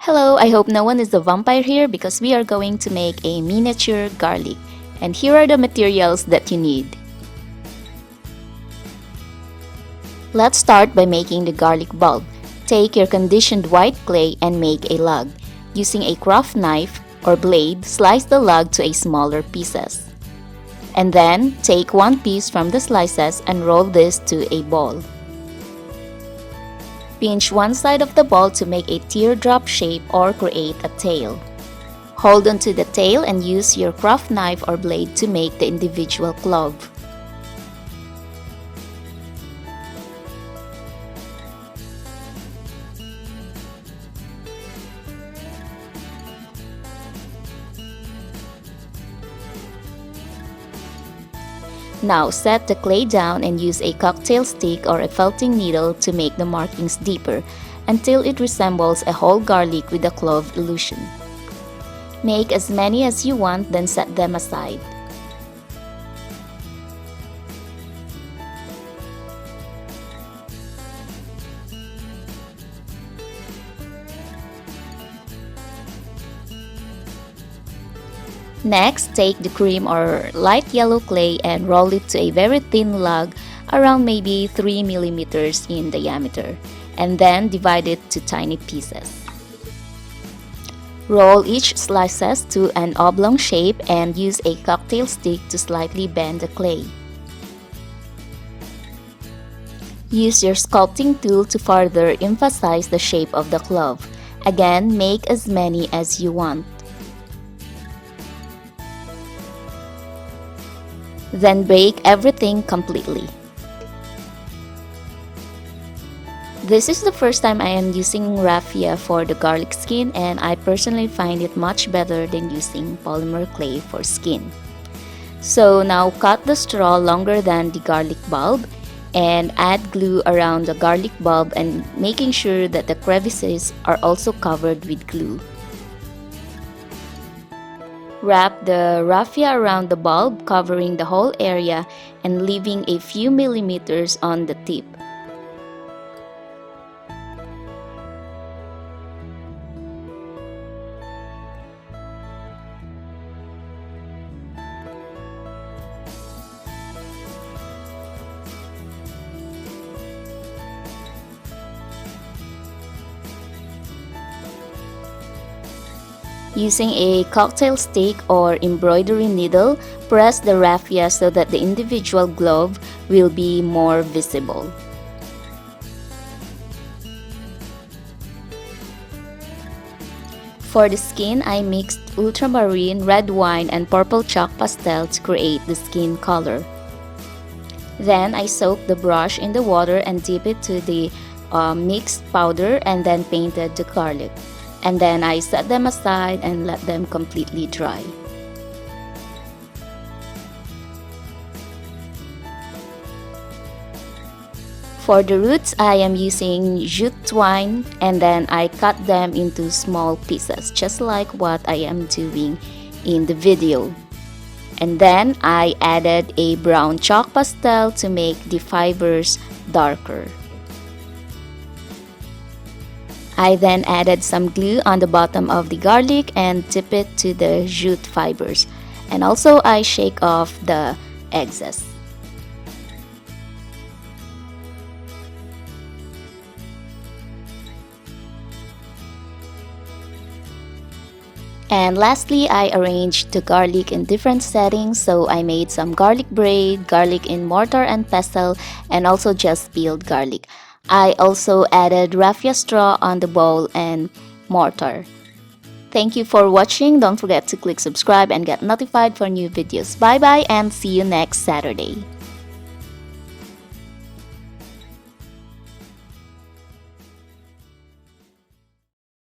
Hello, I hope no one is a vampire here because we are going to make a miniature garlic. And here are the materials that you need. Let's start by making the garlic bulb. Take your conditioned white clay and make a log. Using a craft knife or blade, slice the log to a smaller pieces. And then, take one piece from the slices and roll this to a ball. Pinch one side of the ball to make a teardrop shape or create a tail. Hold onto the tail and use your craft knife or blade to make the individual clove. Now set the clay down and use a cocktail stick or a felting needle to make the markings deeper until it resembles a whole garlic with a clove illusion. Make as many as you want, then set them aside. Next, take the cream or light yellow clay and roll it to a very thin log around maybe 3 millimeters in diameter, and then divide it to tiny pieces. Roll each slices to an oblong shape and use a cocktail stick to slightly bend the clay. Use your sculpting tool to further emphasize the shape of the clove. Again, make as many as you want. Then bake everything completely. This is the first time I am using raffia for the garlic skin, and I personally find it much better than using polymer clay for skin. So now cut the straw longer than the garlic bulb and add glue around the garlic bulb and making sure that the crevices are also covered with glue. Wrap the raffia around the bulb, covering the whole area and leaving a few millimeters on the tip. Using a cocktail stick or embroidery needle, press the raffia so that the individual glove will be more visible. For the skin, I mixed ultramarine, red wine, and purple chalk pastel to create the skin color. Then I soaked the brush in the water and dip it to the mixed powder and then painted the garlic. And then I set them aside and let them completely dry. For the roots, I am using jute twine, and then I cut them into small pieces, just like what I am doing in the video. And then I added a brown chalk pastel to make the fibers darker. I then added some glue on the bottom of the garlic and dip it to the jute fibers. And also I shake off the excess. And lastly, I arranged the garlic in different settings, so I made some garlic braid, garlic in mortar and pestle, and also just peeled garlic. I also added raffia straw on the bowl and mortar. Thank you for watching. Don't forget to click subscribe and get notified for new videos. Bye bye and see you next Saturday.